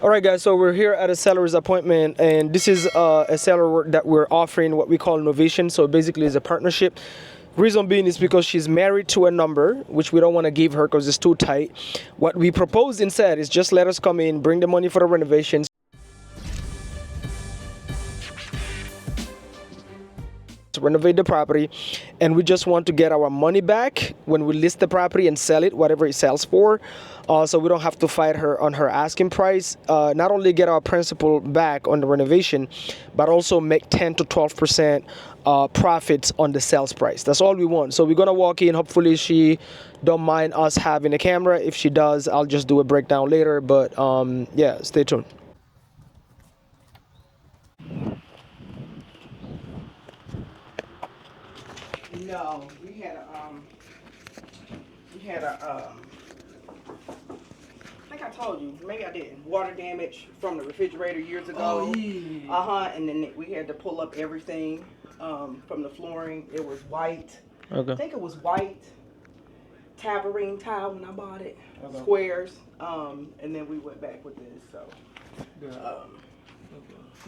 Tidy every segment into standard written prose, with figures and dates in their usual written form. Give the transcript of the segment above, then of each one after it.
All right, guys, so we're here at a seller's appointment, and this is a seller that we're offering what we call novation. So basically, it's a partnership. Reason being is because she's married to a number, which we don't want to give her because it's too tight. What we propose instead is just let us come in, bring the money for the renovations, to renovate the property, and we just want to get our money back when we list the property and sell it, whatever it sells for, so we don't have to fight her on her asking price. Not only get our principal back on the renovation, but also make 10 to 12% profits on the sales price. That's all we want. So we're gonna walk in. Hopefully she don't mind us having a camera. If she does, I'll just do a breakdown later, but yeah, stay tuned. No, we had a, I think I told you, maybe I didn't, water damage from the refrigerator years ago. Oh, yeah. And then we had to pull up everything from the flooring. It was white. Okay. I think it was white tabarine tile when I bought it, Okay. squares. And then we went back with this, so. Good.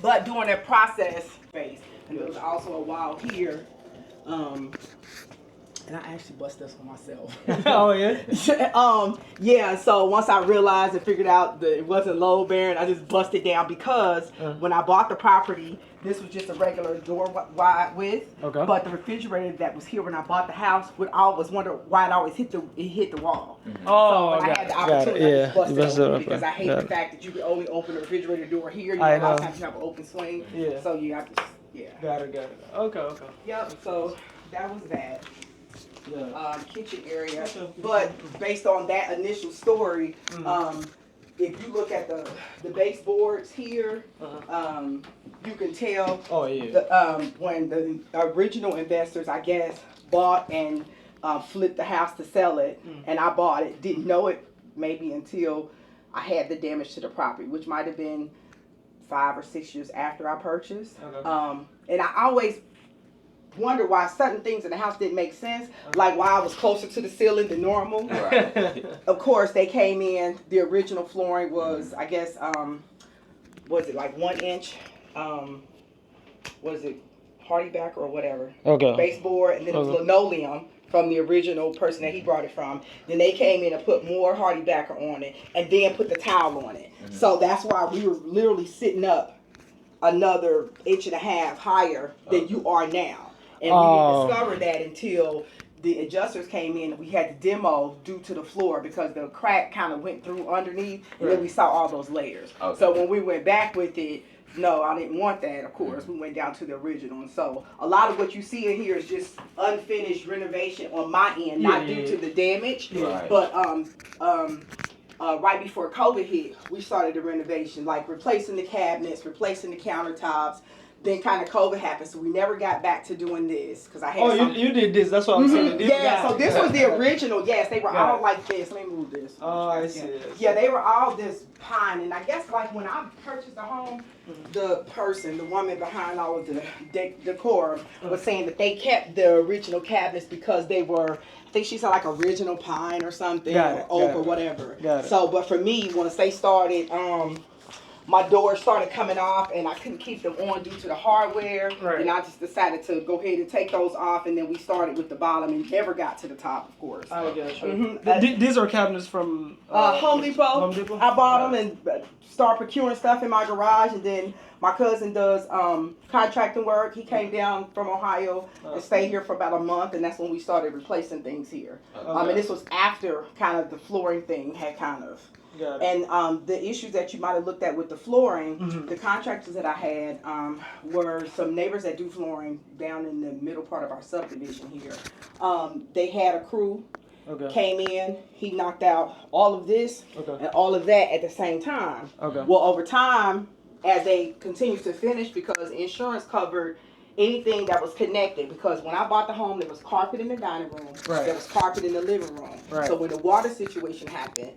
But during that process phase, and there was also a wall here. And I actually bust this for myself. Oh yeah. Yeah. So once I realized and figured out that it wasn't load bearing, I just busted down because when I bought the property, this was just a regular door wide width. Okay. But the refrigerator that was here when I bought the house would always wonder why it always hit the wall. Oh, so I had the opportunity to bust it open because I hate the fact that you can only open the refrigerator door here. You know, a lot of times you have an open swing. Yeah. So you have to. Yeah. Got it. Okay. Yep. So that was that. Yeah. Kitchen area, but based on that initial story, if you look at the baseboards here, you can tell. Oh yeah. When the original investors, I guess, bought and flipped the house to sell it, and I bought it, didn't know it maybe until I had the damage to the property, which might have been 5 or 6 years after I purchased. Okay. And I always wonder why certain things in the house didn't make sense, like why I was closer to the ceiling than normal. Right. Of course, they came in, the original flooring was, I guess, was it like 1 inch, was it hardy back or whatever? Okay. Baseboard, and then it was linoleum from the original person that he brought it from. Then they came in and put more hardy backer on it, and then put the tile on it. So that's why we were literally sitting up another 1.5 inches higher than you are now. And we didn't discover that until the adjusters came in and we had to demo due to the floor because the crack kind of went through underneath, and then we saw all those layers. Okay. So when we went back with it, no, I didn't want that, of course. We went down to the original. And so a lot of what you see in here is just unfinished renovation on my end, not due to the damage, but right before COVID hit, we started the renovation, like replacing the cabinets, replacing the countertops. Then kind of COVID happened, so we never got back to doing this because I had. Oh, you did this. That's what I'm saying. Yeah, so this was the original. Yes, they were all like this. Let me move this. Oh, I see. Yeah, they were all this pine, and I guess like when I purchased the home, the woman behind all of the decor was saying that they kept the original cabinets because they were. I think she said like original pine or something, or oak or whatever. Got it. So, but for me, once they started, my doors started coming off, and I couldn't keep them on due to the hardware. Right. And I just decided to go ahead and take those off, and then we started with the bottom and never got to the top, of course. I got you. These are cabinets from Home Depot. Home Depot. I bought them and started procuring stuff in my garage, and then my cousin does contracting work. He came down from Ohio and stayed here for about a month, and that's when we started replacing things here. And this was after kind of the flooring thing had kind of. And the issues that you might have looked at with the flooring, the contractors that I had were some neighbors that do flooring down in the middle part of our subdivision here. They had a crew, came in, he knocked out all of this and all of that at the same time. Well, over time, as they continued to finish, because insurance covered anything that was connected, because when I bought the home, there was carpet in the dining room, there was carpet in the living room. So when the water situation happened,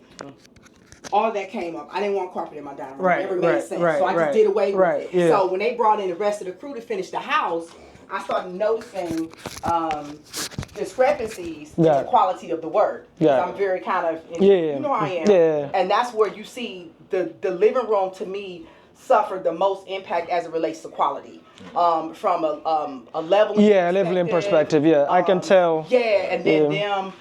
all that came up. I didn't want carpet in my dining room. It never made sense. So I just did away with it. So when they brought in the rest of the crew to finish the house, I started noticing discrepancies in the quality of the work. I'm very kind of, you know how I am. And that's where you see the living room to me suffered the most impact as it relates to quality. From a leveling perspective. Yeah, I can tell. Yeah, and then them.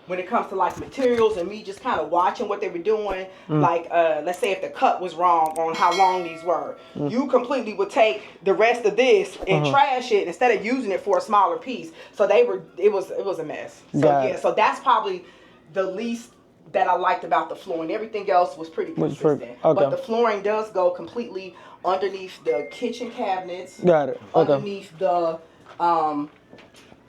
When it comes to like materials and me just kind of watching what they were doing, like let's say if the cut was wrong on how long these were, you completely would take the rest of this and trash it instead of using it for a smaller piece. So it was a mess. So so that's probably the least that I liked about the flooring. Everything else was pretty consistent. But the flooring does go completely underneath the kitchen cabinets. Got it. Okay. Underneath the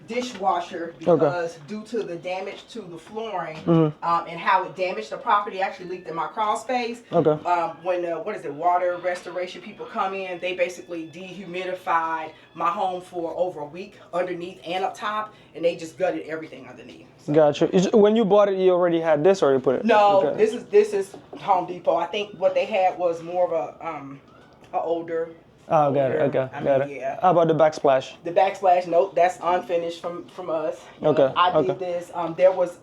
dishwasher, because due to the damage to the flooring and how it damaged the property, actually leaked in my crawl space. When water restoration people come in, they basically dehumidified my home for over a week underneath and up top, and they just gutted everything underneath. So. Gotcha. When you bought it, you already had this, or you put it? No, this is Home Depot. I think what they had was more of a older. Oh, got it. Okay, got it. Yeah. How about the backsplash? The backsplash, nope, that's unfinished from us. I did this. There was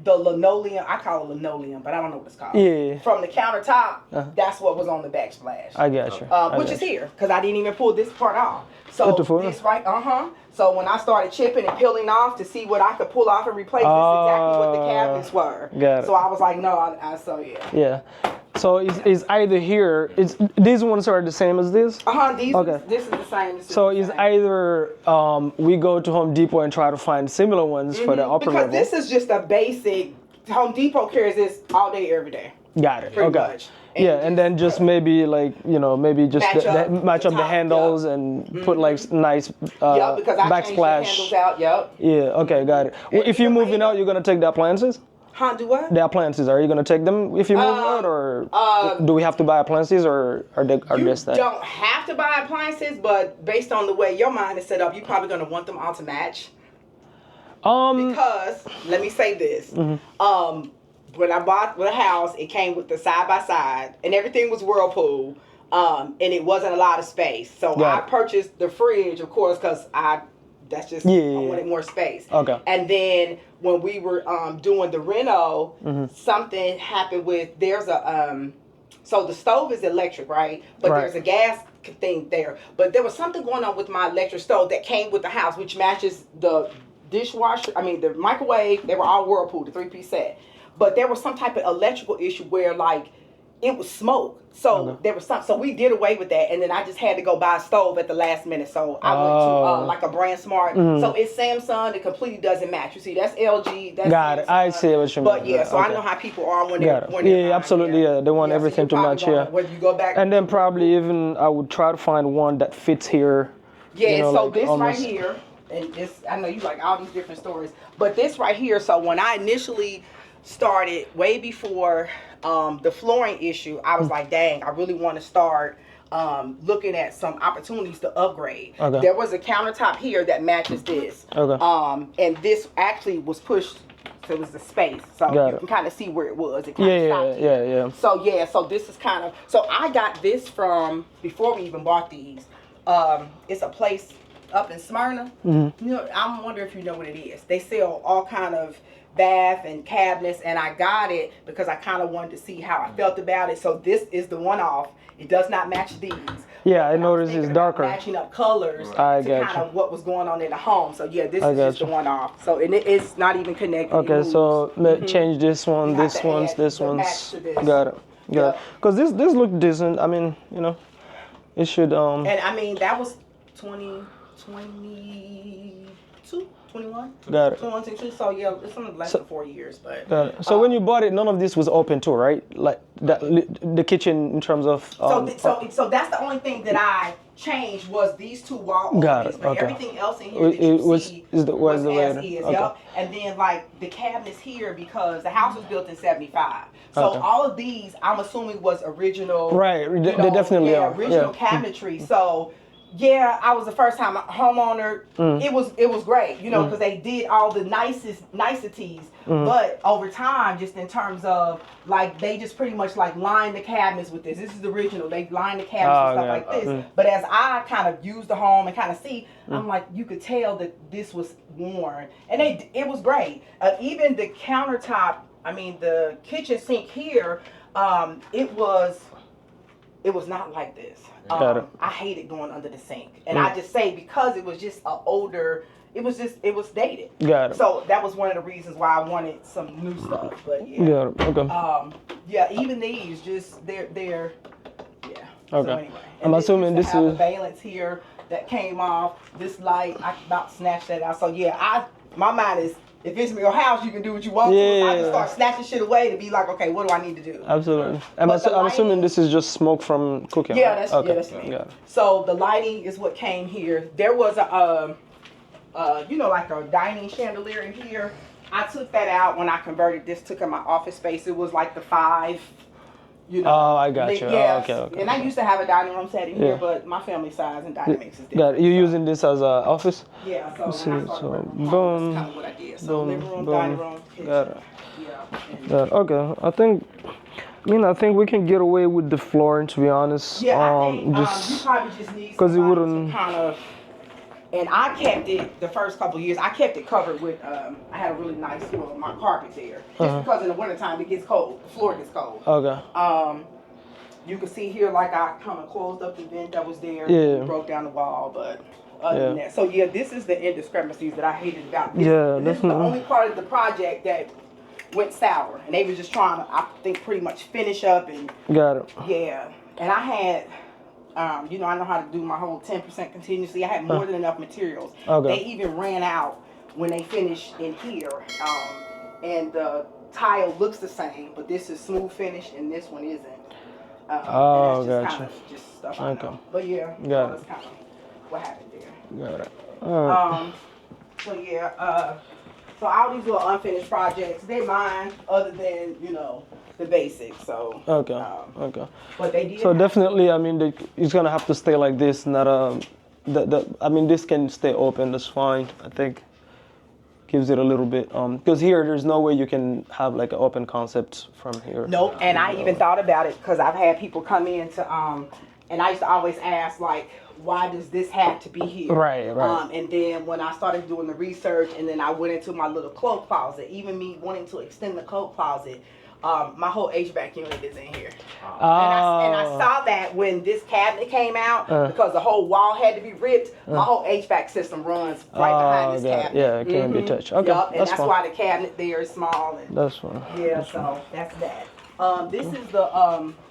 the linoleum. I call it linoleum, but I don't know what it's called. Yeah. From the countertop, that's what was on the backsplash. I got you. Which is here, because I didn't even pull this part off. So this right, So when I started chipping and peeling off to see what I could pull off and replace, this is exactly what the cabinets were. Got it. So I was like, no, so yeah. Yeah. So it's either here. These ones are the same as this. This is the same. So it's either we go to Home Depot and try to find similar ones for the upper level. Because this is just a basic. Home Depot carries this all day, every day. Got it. Pretty much. And then just maybe maybe just match up the handles and put like nice because I changed the backsplash. handles out. Yeah. Okay. Got it. If you're moving out, you're gonna take the appliances. Do what? The appliances, are you going to take them if you move out, or do we have to buy appliances, or are they just that? You don't have to buy appliances, but based on the way your mind is set up, you're probably going to want them all to match. Because, let me say this. When I bought the house, it came with the side-by-side, and everything was Whirlpool, and it wasn't a lot of space. So I purchased the fridge, of course, because I wanted more space. Okay. And then when we were doing the reno, something happened with so the stove is electric, right? But there's a gas thing there. But there was something going on with my electric stove that came with the house, which matches the dishwasher. I mean, the microwave. They were all Whirlpool, the 3-piece set. But there was some type of electrical issue where it was smoke. So there was something. So we did away with that, and then I just had to go buy a stove at the last minute. So I went to a Brand Smart. So it's Samsung. It completely doesn't match. You see, that's LG. That's Got it. I see what you mean. But yeah, so I know how people are when they're absolutely. Yeah, they want everything to match. Whether you go back, and then probably even I would try to find one that fits here. Yeah. So this right here, and I know you like all these different stories, but this right here. So when I initially started way before the flooring issue, I was like, dang, I really want to start looking at some opportunities to upgrade. There was a countertop here that matches this. And this actually was pushed, so it was the space. So you can kind of see where it was. It kind of stopped here. So this is kind of, so I got this from, before we even bought these, it's a place up in Smyrna. You know, I wonder if you know what it is. They sell all kind of bath and cabinets, and I got it because I kind of wanted to see how I felt about it. So this is the one-off. It does not match these. Yeah, I noticed it's darker. Matching up colors to kind of what was going on in the home. So yeah, this is just the one-off. So and it's not even connected. Okay, so change this one, this one's. Got it. Because this look decent. I mean, it should. And I mean that was 2022. 21. Got it. 21, 22. So yeah, it's only less than 4 years, but. So when you bought it, none of this was open too, right? Like the kitchen in terms of. So that's the only thing that I changed was these two wall openings. Got it. But everything else in here that you see was as is. Yep. And then like the cabinets here, because the house was built in 75. So all of these, I'm assuming, was original. Right. They definitely are. Original cabinetry. So. Yeah, I was the first time homeowner. It was great, because they did all the niceties. But over time, just in terms of like they just pretty much like lined the cabinets with this. This is the original. They lined the cabinets and stuff like this. But as I kind of used the home and kind of see, I'm like, you could tell that this was worn, and it was great. Even the countertop. I mean, the kitchen sink here. It was not like this. Got it. I hated going under the sink, and I just say because it was just an older. It was dated. Got it. So that was one of the reasons why I wanted some new stuff. But yeah. Yeah. Okay. Yeah. Even these, just they're. Yeah. Okay. So anyway, I'm assuming this is is the valance here that came off. This light, I about snatched that out. So yeah, my mind is. If it's your house, you can do what you want to. So I just start snatching shit away to be like, okay, what do I need to do? Absolutely. I'm assuming this is just smoke from cooking. Yeah, right? that's okay. yeah, that's me. So the lighting is what came here. There was a like a dining chandelier in here. I took that out when I converted this, took in my office space. It was like the 5. Oh, I got you. Yeah. Oh, okay. And I used to have a dining room set in here, but my family size and dynamics is different. Got it. You using this as an office? Yeah. So Let's see. when I started So working from home, boom, that's kind of what I did. So boom, living room, boom. dining room, kitchen. Got it. Yeah. Got it. Okay. I think we can get away with the flooring, to be honest. Yeah, I think you probably just need because it somebody wouldn't. to kind of. And I kept it the first couple of years. I kept it covered with. I had a really nice floor of my carpet there, just because in the wintertime it gets cold. The floor gets cold. Okay. You can see here, like I kind of closed up the vent that was there. Yeah. Broke down the wall, but other than that, so yeah, this is the indiscrepancies that I hated about this. Yeah, This is the only part of the project that went sour, and they were just trying to, I think, pretty much finish up and. Got it. Yeah, and I had. I know how to do my whole 10% continuously. I had more than enough materials. Okay. They even ran out when they finished in here. And the tile looks the same, but this is smooth finish and this one isn't. And that's just kind of just stuff I know. But yeah, that's kind of what happened there. Got it. All right. So yeah, so all these little unfinished projects, they're mine other than, the basics. So Okay. But they did. So definitely, it's gonna have to stay like this. Not this can stay open. That's fine. I think gives it a little bit. Because here, there's no way you can have like an open concept from here. Nope. And I even thought about it because I've had people come in to and I used to always ask like, why does this have to be here? Right. And then when I started doing the research, and then I went into my little cloak closet, even me wanting to extend the cloak closet. My whole HVAC unit is in here. And I saw that when this cabinet came out, because the whole wall had to be ripped, my whole HVAC system runs right behind this cabinet. Yeah, it can't be touched. Okay, and that's why the cabinet there is small. And, that's fine. Yeah, so that's that. This is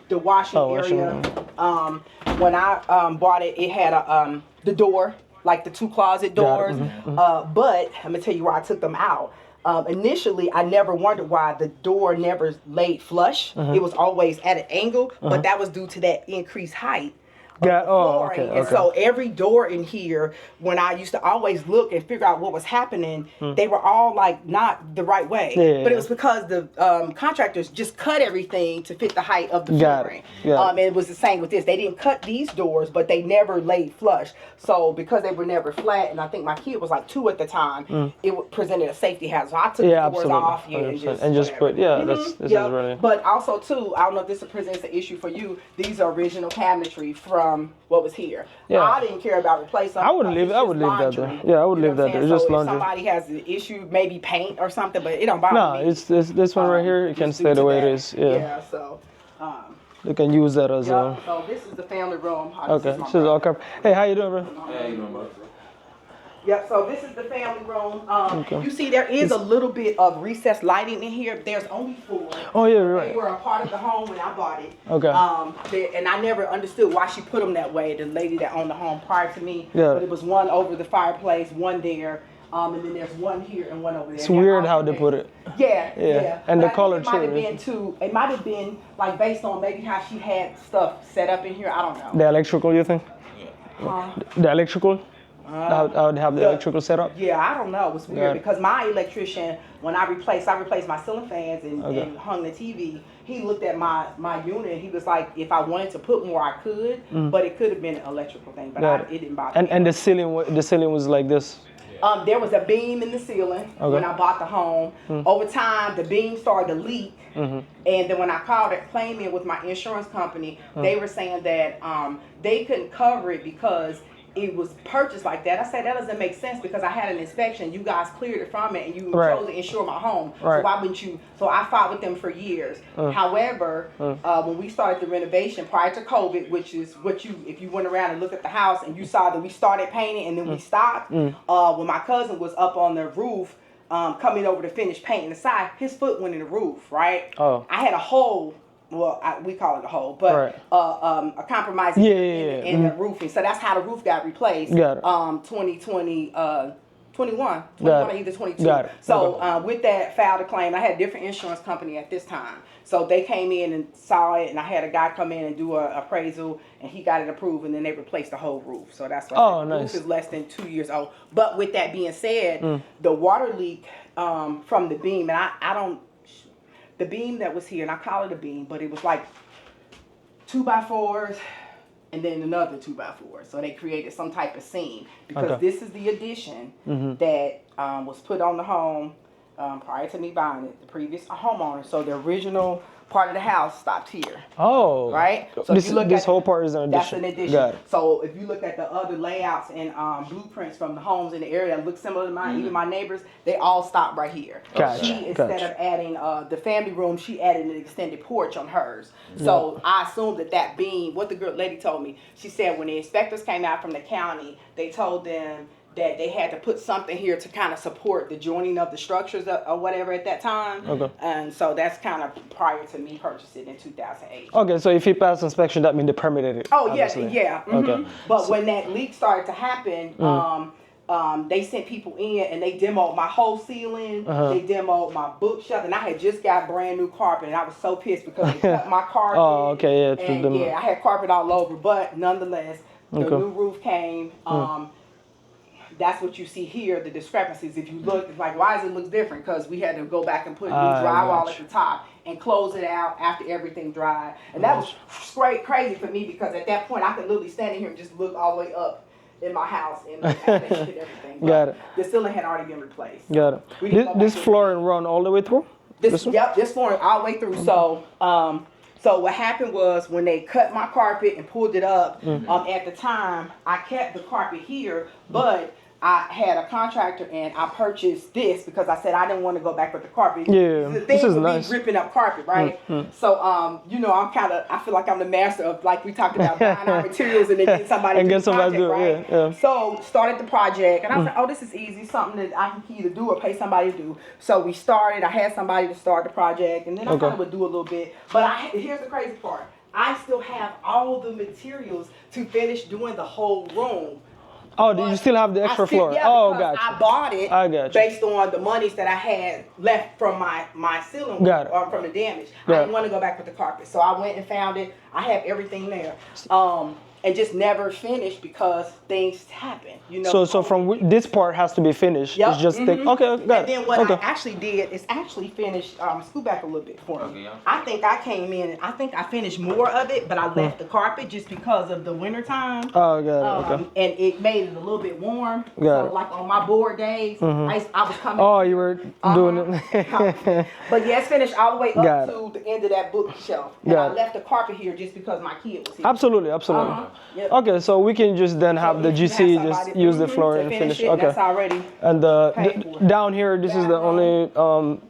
the washing area. When I bought it, it had the door, like the 2 closet doors. But I'm gonna tell you where I took them out. Initially, I never wondered why the door never laid flush. It was always at an angle, but that was due to that increased height. Okay. And so every door in here, when I used to always look and figure out what was happening, they were all like not the right way. But it was because the contractors just cut everything to fit the height of the flooring. And it was the same with this. They didn't cut these doors, but they never laid flush. So because they were never flat, and I think my kid was like 2 at the time, it presented a safety hazard. So I took the doors off and just put this is really. But also too, I don't know if this presents an issue for you. These are original cabinetry from what was here. I didn't care about replacing. I would leave that there. Yeah, I would leave that there. It's just laundry. If somebody has an issue, maybe paint or something, but it don't bother me. No, it's this one right here. It can stay the way it is. Yeah. So. You can use that as well. So this is the family room. Okay. This is all covered. Hey, how you doing, bro? Hey, how you doing, bro? Yep, so this is the family room. You see there is a little bit of recessed lighting in here. There's only 4. Oh, yeah, right. They were a part of the home when I bought it. Okay. And I never understood why she put them that way, the lady that owned the home prior to me. Yeah. But it was one over the fireplace, one there, and then there's one here and one over there. It's weird how they put it. Yeah. And but the color too. It might have been like based on maybe how she had stuff set up in here. I don't know. The electrical, you think? The electrical? I would have the electrical setup. Yeah, I don't know. It's weird because my electrician, when I replaced my ceiling fans and hung the TV. He looked at my unit and he was like, if I wanted to put more, I could, but it could have been an electrical thing, but it didn't bother me. And the ceiling was like this. There was a beam in the ceiling when I bought the home. Over time, the beam started to leak, and then when I called it claiming with my insurance company, they were saying that they couldn't cover it because it was purchased like that. I said that doesn't make sense because I had an inspection. You guys cleared it from it, and you Right. chose to insure my home. Right. So why wouldn't you? So I fought with them for years. However, when we started the renovation prior to COVID, which is what you, if you went around and looked at the house and you saw that we started painting and then we stopped. When my cousin was up on the roof, coming over to finish painting the side, his foot went in the roof. Right. Oh. I had a hole. Well, we call it a hole, but Right. A compromise in the roofing. So that's how the roof got replaced. Got it. 2020, 21 Got or it. either 22. Got it. So Okay. with that, filed a claim. I had a different insurance company at this time. So they came in and saw it, and I had a guy come in and do an appraisal, and he got it approved, and then they replaced the whole roof. So that's why I said the nice. roof is less than 2 years old. But with that being said, the water leak from the beam, and I don't, the beam that was here, and I call it a beam, but it was like 2x4s and then another 2x4. So they created some type of seam because this is the addition that was put on the home prior to me buying it, the previous homeowner. So the original part of the house stopped here. Oh. Right? So this if you look this at whole part is an that's addition. an addition. Got it. So if you look at the other layouts and blueprints from the homes in the area that look similar to mine, even my neighbors, they all stop right here. Gotcha, She, instead gotcha. of adding the family room, she added an extended porch on hers. So I assumed that beam, what the girl lady told me, she said when the inspectors came out from the county, they told them that they had to put something here to kind of support the joining of the structures or whatever at that time. Okay. And so that's kind of prior to me purchasing it in 2008. Okay, so if he passed inspection, that means they permitted it. Oh, obviously. yeah. Okay. But when that leak started to happen, they sent people in and they demoed my whole ceiling. They demoed my bookshelf, and I had just got brand new carpet, and I was so pissed because they cut my carpet. Oh, okay, yeah, it's And the- yeah, I had carpet all over, but nonetheless, the new roof came. That's what you see here, the discrepancies. If you look, it's like, why does it look different? Because we had to go back and put new drywall at the top and close it out after everything dried. And that was crazy for me because at that point, I could literally stand in here and just look all the way up in my house and look at everything. But Got it. the ceiling had already been replaced. Got We it. didn't go This back to flooring run all the way through? This one? Yep, this flooring all the way through. So what happened was when they cut my carpet and pulled it up, at the time I kept the carpet here, but I had a contractor and I purchased this because I said I didn't want to go back with the carpet. Yeah, the thing this is would nice. be ripping up carpet, right? So I feel like I'm the master of, like we talked about, buying our materials and then get somebody And to do get the somebody to project, do it, right? yeah. So started the project and I was like, oh, this is easy, something that I can either do or pay somebody to do. So we started. I had somebody to start the project, and then I kind of would do a little bit. But here's the crazy part. I still have all the materials to finish doing the whole room. Oh, do you still have the extra floor? Yeah, Oh, because gotcha. I bought it I gotcha. based on the monies that I had left from my ceiling Got it. or from the damage. Got I it. didn't want to go back with the carpet, so I went and found it. I have everything there, and just never finished because things happen. You know. So from this part has to be finished. Yep. It's just okay, got And it. then what Okay. I actually did is actually finish, scoot back a little bit for me. Okay, yeah. I think I came in and I think I finished more of it, but I left the carpet just because of the winter time. Oh, got it. Okay. And it made it a little bit warm. Got So it. like on my board days, I was coming. Oh, you were doing it. But yeah, it's finished all the way up Got to the end of that bookshelf. And Got I it. left the carpet here just because my kid was here. Absolutely, absolutely. Yep. Okay, so we can just then have the If you GC have just somebody use the to floor and finish. it, Okay. That's already. And paid for. down here, this is the only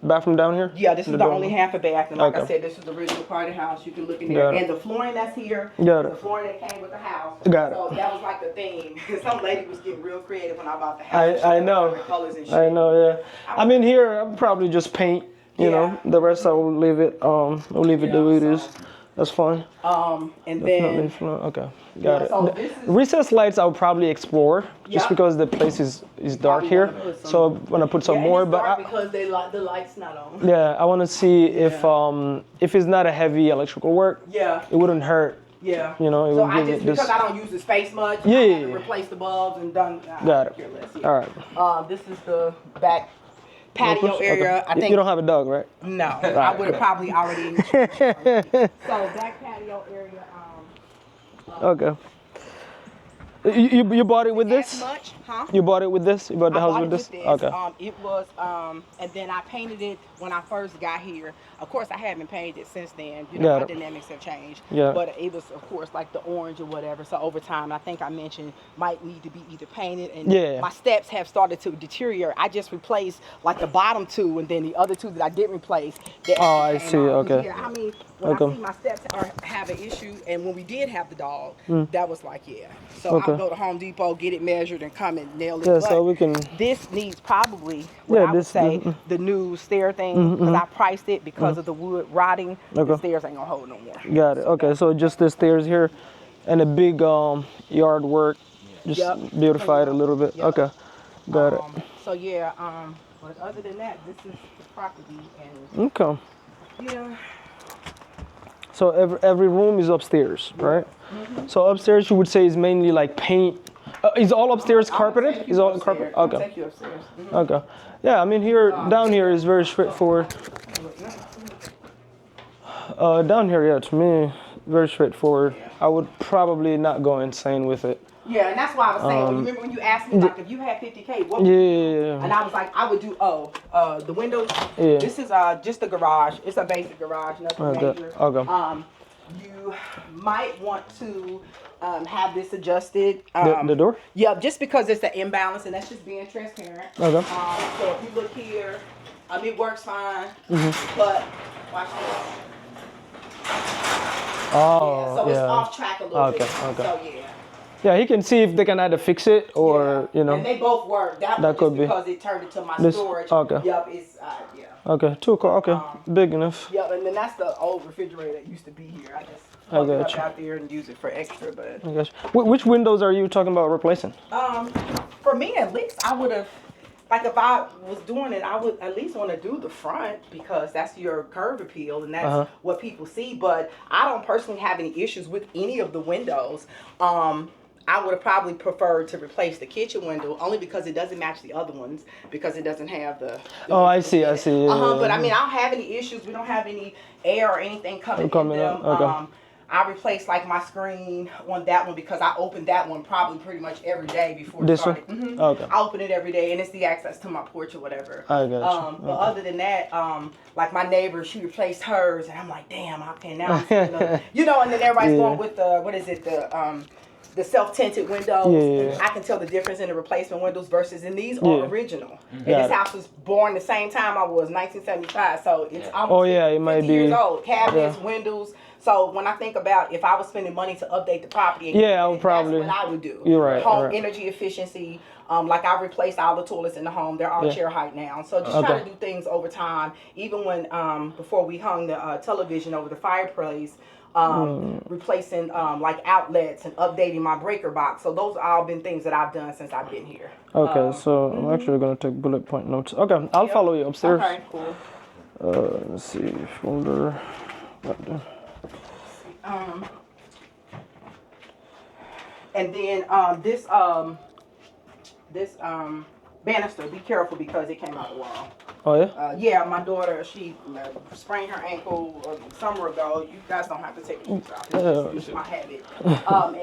bathroom down here? Yeah, this is the dorm? only half a bath, and like I Okay. said, this is the original part of the house. You can look in there, Got it. and the flooring that's here, Got it. the flooring that came with the house. Got it. So that was like the theme. Some lady was getting real creative when I bought the house. She I had know. different colors and shit. I know, yeah. I mean, here, I'll probably just paint, you Yeah. know. The rest I will leave it, the way it is. so- That's fine. And Definitely then floor. Okay, Yeah, got it. so The this is- recess lights I'll probably explore, just Yeah. because the place is dark Probably here. wanna put some- So I'm gonna put some yeah, more, it's but dark because they the lights not on. yeah, I want to see if it's not a heavy electrical work, Yeah. it wouldn't hurt. Yeah. You know, it So would I give just it this. because I don't use the space much. Yeah, I yeah, had to yeah. replace the bulbs and done. Got it. Care less, yeah. All right. This is the back patio Okay. area. I think You don't have a dog, right? no. I would have probably already. So back patio area. Okay. You bought it with As this? much. Huh? You bought it with this? You bought the I house bought with it this? with this. Okay. It was, and then I painted it when I first got here. Of course, I haven't painted it since then. You know, Got my it. dynamics have changed. Yeah. But it was, of course, like the orange or whatever. So over time, I think I mentioned might need to be either painted, and Yeah. my steps have started to deteriorate. I just replaced like the bottom two, and then the other two that I didn't replace. They Oh, I actually see. came out. Okay. Yeah, I mean, when I Okay. see my steps have an issue, and when we did have the dog, that was like, yeah. So Okay. I'll go to Home Depot, get it measured, and come and nail it. Yeah, But so we can. this needs probably what Yeah, I would this. say the new stair thing, because I priced it because of the wood rotting. The Okay. stairs ain't gonna hold no more. Got it. Okay, so just the stairs here, and a big yard work, just Yep. beautify it a little bit. Yep. Okay. Got it. So yeah, but other than that, this is the property, and Okay. yeah. So every room is upstairs, right? So upstairs you would say is mainly like paint. Is all upstairs carpeted? Is all carpeted? Okay. Take you upstairs. Okay. Yeah, I mean here, down here is very straightforward. Down here, yeah, to me, very straightforward. I would probably not go insane with it. Yeah, and that's why I was saying. Remember when you asked me like if you had 50K, what would Yeah, you yeah, do? yeah. And I was like, I would do the windows. Yeah. This is just a garage. It's a basic garage, nothing Okay. major. Okay. You might want to have this adjusted. The door? Yeah, just because it's an imbalance, and that's just being transparent. Okay. So if you look here, it works fine, but watch this. Oh, So it's yeah. off track a little bit. Okay. So yeah. Yeah, he can see if they can either fix it or, Yeah. you know. And they both work. That That one could is be. because it turned into my This- storage. okay. Yep, it's yeah. Okay, two car. Okay, big enough. Yep, and then that's the old refrigerator that used to be here. I just I plug it got up you. out there and use it for extra. But I guess. Which windows are you talking about replacing? for me at least, I would have. Like if I was doing it, I would at least want to do the front because that's your curve appeal and that's what people see. But I don't personally have any issues with any of the windows. I would have probably preferred to replace the kitchen window only because it doesn't match the other ones because it doesn't have the Oh, I see. I see. Yeah, But I mean, I don't have any issues. We don't have any air or anything coming in them. up. Okay. I replaced like my screen on that one because I opened that one probably pretty much every day before it This started. one? Okay. I open it every day and it's the access to my porch or whatever. I got you. But other than that, like my neighbor, she replaced hers and I'm like, damn, okay, now I'm seeing the, and then everybody's going with the, what is it, the self-tinted windows. Yeah. And I can tell the difference in the replacement windows versus in these are original. And Got this it. house was born the same time I was, 1975. So it's almost Oh, yeah, it 50 might years be- old. Cabinets, windows. So when I think about if I was spending money to update the property, Yeah, I would probably- that's what I would do. You're right, Home right. energy efficiency. Like I replaced all the toilets in the home. They're all chair height now. So just try to do things over time. Even when before we hung the television over the fireplace, replacing like outlets and updating my breaker box. So those have all been things that I've done since I've been here. Okay, so I'm actually gonna take bullet point notes. Okay, I'll follow you upstairs. Okay, cool. Let's see, folder. Right there. And then this banister, be careful because it came out the wall. Oh yeah. Yeah, my daughter, she sprained her ankle a summer ago. You guys don't have to take your shoes off. It's just my habit.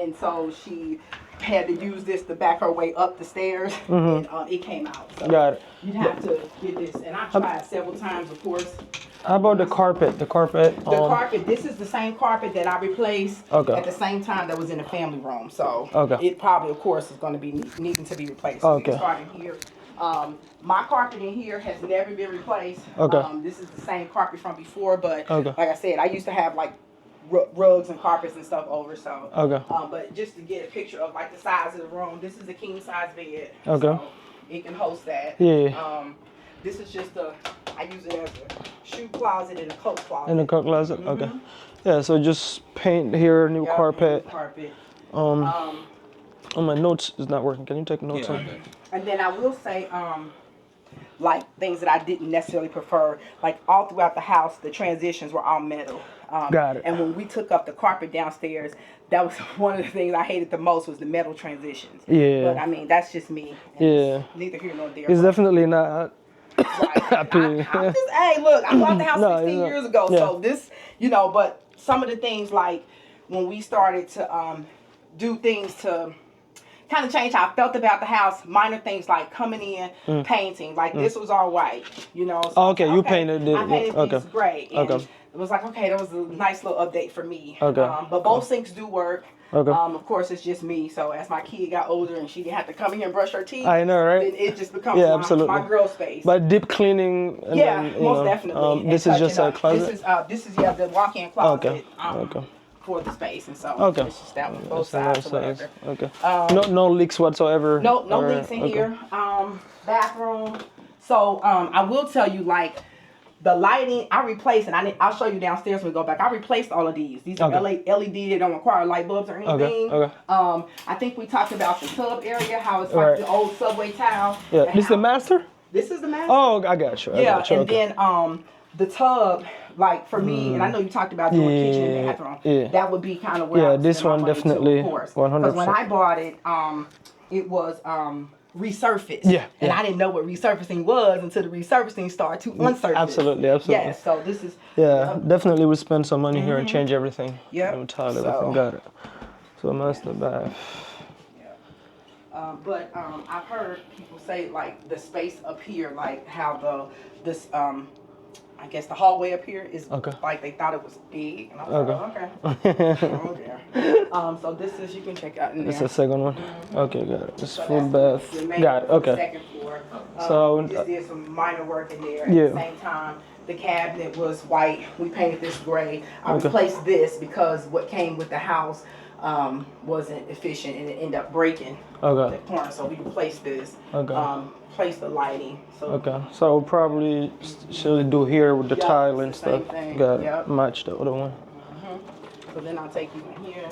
And so she had to use this to back her way up the stairs, and it came out. So Got it. you'd have to get this. And I tried several times, of course. How about the carpet? The carpet. The carpet, this is the same carpet that I replaced at the same time that was in the family room. So it probably, of course, is going to be needing to be replaced. So we can start in here. My carpet in here has never been replaced. This is the same carpet from before, but like I said, I used to have like rugs and carpets and stuff over. So but just to get a picture of like the size of the room, this is a king size bed. So it can host that. Yeah. This is just I use it as a shoe closet and a coat closet. In the coat closet. Okay. Yeah. So just paint here, new carpet. New carpet. Oh, my notes is not working. Can you take notes? Yeah, on? okay. And then I will say, like things that I didn't necessarily prefer, like all throughout the house, the transitions were all metal. Got it. And when we took up the carpet downstairs, that was one of the things I hated the most was the metal transitions. Yeah. But I mean, that's just me. Yeah. Neither here nor there. It's definitely not. Right. appealing. I'm just, hey, look, I bought the house No, 16 it's not. years ago, Yeah. so this, but some of the things like when we started to do things to kind of changed how I felt about the house. Minor things like coming in, painting. Like this was all white, you know. So Oh, okay, you painted it. I painted Okay. these gray. And Okay. it was like, okay, that was a nice little update for me. Okay. But both sinks do work. Okay. Of course, it's just me. So as my kid got older and she didn't have to come in here and brush her teeth, I know, right? then it just becomes absolutely. my girl space. But deep cleaning. And yeah, then, most know, definitely. this is just a closet. This is the walk-in closet. Okay. Okay. For the space, and so Okay. it's just that one, both sides or whatever. Okay. No leaks whatsoever. No leaks in here. Bathroom. So I will tell you, like, the lighting I replaced, and I'll show you downstairs when we go back. I replaced all of these. These are LED. They don't require light bulbs or anything. Okay. I think we talked about the tub area, how it's like the old subway tile. Yeah. This is the master. This is the master. Oh, I got you. And then the tub, like for me, and I know you talked about doing kitchen and bathroom. Yeah. That would be kind of where I this one definitely. Of course. 100%. Because when I bought it, it was resurfaced. Yeah. And I didn't know what resurfacing was until the resurfacing started to unsurface. Absolutely. Yeah. So this is. Definitely we spend some money here and change everything. Yeah. Tile everything. Got it. So master bath. But I've heard people say like the space up here, like how this I guess the hallway up here is like they thought it was big. And I thought, so this is, you can check out in there. This is the second one. Okay, got it. It's full bath. Got it. Okay. Second floor. So we just did some minor work in there. At the same time, the cabinet was white. We painted this gray. I replaced this because what came with the house wasn't efficient and it ended up breaking the corner. So we replaced this. Placed the lighting. So so probably should do here with the tile and stuff. Thing. Got it. Match the other one. So then I'll take you in here.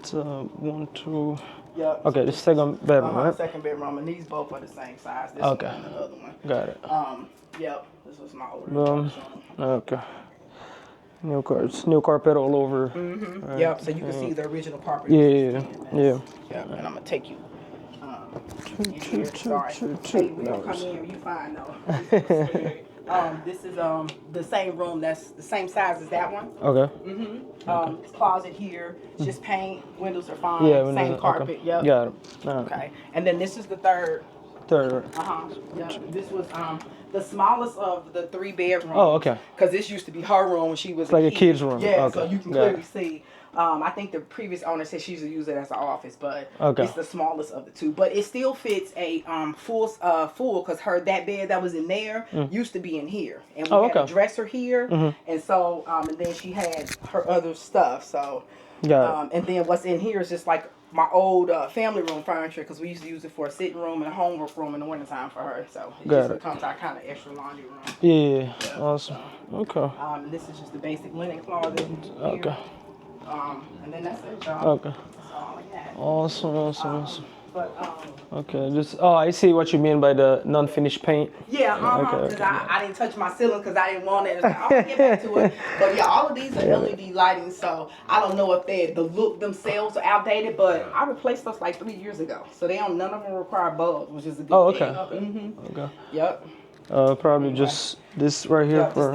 So 1, 2. Yep. Okay, the second bedroom, right? Second bedroom, and these both are the same size. This one and the other one. Got it. Yep. This was my older. Okay. New carpet all over. Right. Yep. So you can see the original carpet. Yeah. Yep. And I'm gonna take you. Sorry. Hey, we don't come in. You fine though. This is the same room. That's the same size as that one. Okay. Closet here. Just paint. Windows are fine. Yeah. Same carpet. Yep. Got it. Okay. And then this is the third. Yeah. This was the smallest of the 3 bedrooms. Oh, okay. Because this used to be her room when she was like a kid's room. Yeah. So you can clearly see. I think the previous owner said she used to use it as an office, but it's the smallest of the 2. But it still fits a full because that bed that was in there used to be in here, and we had a dresser here, and so and then she had her other stuff. So and then what's in here is just like my old family room furniture because we used to use it for a sitting room and a homework room in the wintertime for her. So it just becomes our kind of extra laundry room. Yeah. Awesome. Okay. And this is just the basic linen closet. Okay. And then that's it, y'all. Okay. That's all I got. Awesome. But okay, I see what you mean by the non-finished paint. Yeah, because I didn't touch my ceiling because I didn't want it. I'll get back to it. But yeah, all of these are LED lighting, so I don't know if the look themselves are outdated, but I replaced those like 3 years ago. So none of them require bulbs, which is a good thing. Okay. Yep. Probably just this right here for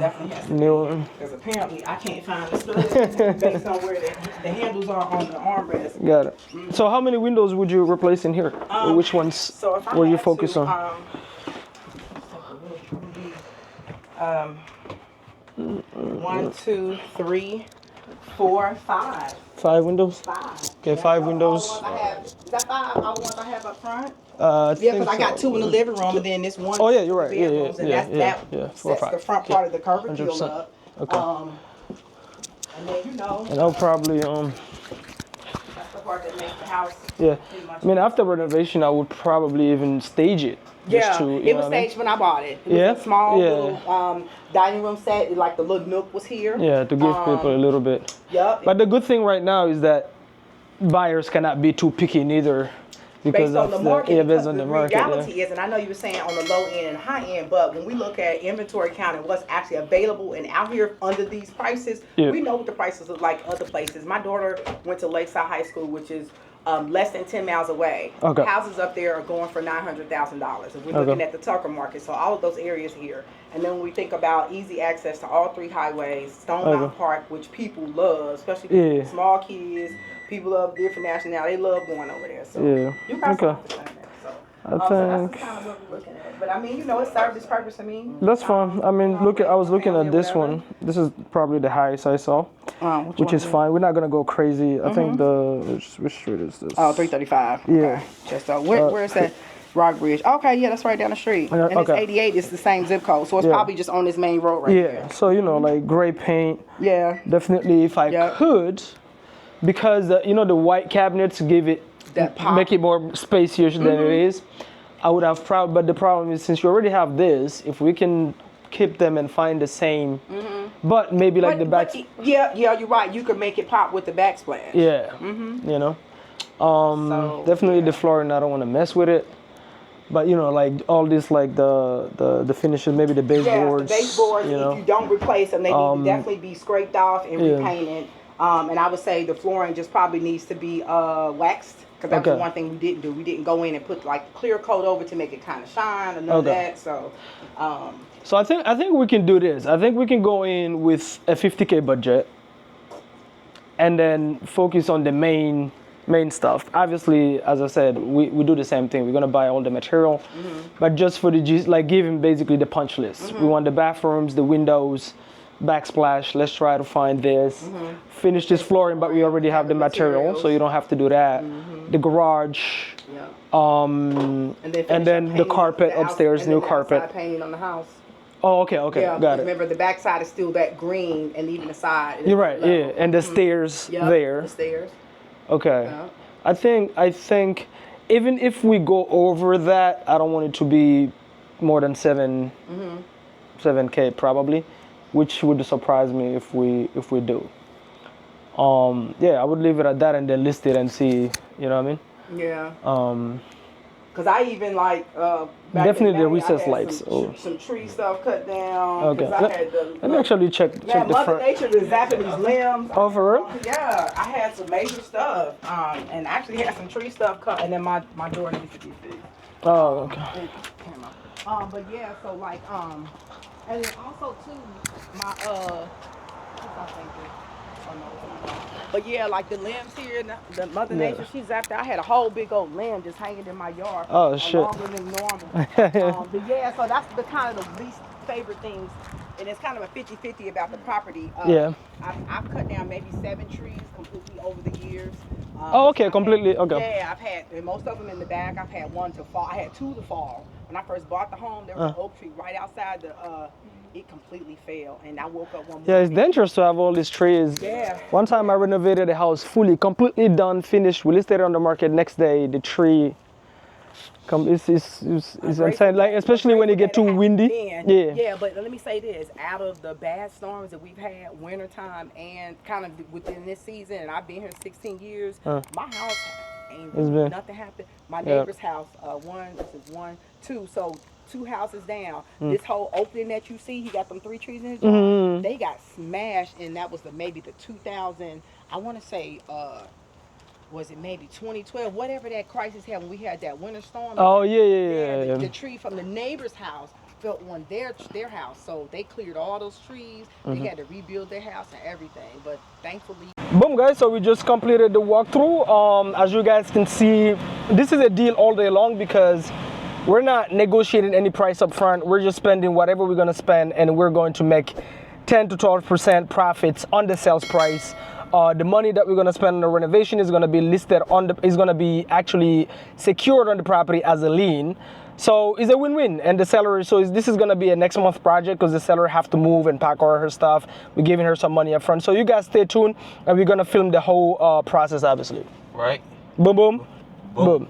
new one. Because apparently I can't find the studs based on where the handles are on the armrest. Got it. So how many windows would you replace in here? Which ones will you focus on? 1, 2, 3, 4, 5. 5 windows? 5. Okay, 5 windows. Is that 5 all the ones I have up front? Because I got 2 in the living room and then this one. Oh yeah, you're right. That's the front part of the curvy up. Okay. And then And I'll probably that's the part that makes the house. Yeah. I mean, after renovation, I would probably even stage it. It was staged when I bought it. It was a small little dining room set. Like the little nook was here. Yeah, to give people a little bit. Yep. But the good thing right now is that buyers cannot be too picky neither. Because based on the market, based on the market, reality is, and I know you were saying on the low end and high end, but when we look at inventory count and what's actually available and out here under these prices, we know what the prices look like other places. My daughter went to Lakeside High School, which is less than 10 miles away. Houses up there are going for $900,000. If we're looking at the Tucker market, so all of those areas here. And then when we think about easy access to all 3 highways, Stone Mountain Park, which people love, especially small kids, people of different nationalities, they love going over there. So Yeah. you got Okay. something there. So, I so that's think kind of what we're looking at. But I mean, you know, it served its purpose to me. that's fine. I mean, I was looking at this one. This is probably the highest I saw, which is fine. We're not gonna go crazy. I think which street is this? Oh, 335. Yeah. Okay. Just where's that? Rock Bridge. Okay, yeah, that's right down the street. And it's 88. It's the same zip code, so it's probably just on this main road right here. Yeah. So you know, like gray paint. Yeah. Definitely, if I could, because you know the white cabinets give it that pop. Make it more spacious than it is. I would have but the problem is since you already have this, if we can keep them and find the same, but maybe like the back. Yeah, you're right. You could make it pop with the backsplash. Yeah. You know. Definitely the flooring. I don't want to mess with it. But you know, like all this, like the finishes, maybe the baseboards. Yeah, the baseboards. You know? If you don't replace them, they need to definitely be scraped off and repainted. And I would say the flooring just probably needs to be waxed, because that's the one thing we didn't do. We didn't go in and put like clear coat over to make it kind of shine or none of that. So. So I think we can do this. I think we can go in with a $50K budget, and then focus on the main stuff. Obviously, as I said, we do the same thing. We're gonna buy all the material, but just for like give him basically the punch list. We want the bathrooms, the windows, backsplash. Let's try to find this. Finish this flooring, but we already have the material, so you don't have to do that. The garage, and then the carpet upstairs, new carpet. Painting on the house. Oh, okay, Yeah, got it. remember the backside is still that green, and even the side. You're right, yeah, and the stairs there. The stairs. Okay. Yeah. I think even if we go over that, I don't want it to be more than 7K probably, which would surprise me if we do. I would leave it at that and then list it and see, you know what I mean? Yeah. Cause I even like definitely the recessed lights. Some tree stuff cut down. Okay. Let me actually check the front. Mother Nature is zapping these limbs. Oh, for real? Yeah, I had some major stuff. And actually had some tree stuff cut, and then my door needs to be fixed. Oh, okay. But yeah, so like and then also too my what's I thinking? But yeah, like the limbs here, the Mother Nature, she zapped. I had a whole big old limb just hanging in my yard. Oh shit! Longer than normal. But yeah, so that's the kind of the least favorite things, and it's kind of a 50-50 about the property. I've cut down maybe 7 trees completely over the years. Completely. Yeah, I've had, and most of them in the back. I've had one to fall. I had 2 to fall. When I first bought the home, there was an oak tree right outside the. It completely fell, and I woke up one morning. Yeah, it's dangerous to have all these trees. Yeah. One time I renovated a house completely done, finished. We listed it on the market. Next day, the tree. It's insane. Like especially when it get too windy. Yeah, but let me say this: out of the bad storms that we've had, wintertime, and kind of within this season, and I've been here 16 years, my house ain't really, nothing happened. My neighbor's house, this is 1, 2, so 2 houses down. This whole opening that you see, he got them 3 trees in his yard. They got smashed, and that was maybe the 2000. I want to say. Was it maybe 2012, whatever that crisis had when we had that winter storm? Oh, yeah. The tree from the neighbor's house fell on their house, so they cleared all those trees. They had to rebuild their house and everything, but thankfully. Boom, guys, so we just completed the walkthrough. As you guys can see, this is a deal all day long because we're not negotiating any price up front. We're just spending whatever we're going to spend, and we're going to make 10 to 12% profits on the sales price. The money that we're going to spend on the renovation is going to be listed is going to be actually secured on the property as a lien. So it's a win-win, and the seller, this is going to be a next month project because the seller have to move and pack all her stuff. We're giving her some money up front. So you guys stay tuned, and we're going to film the whole process, obviously. Right. Boom, boom, boom.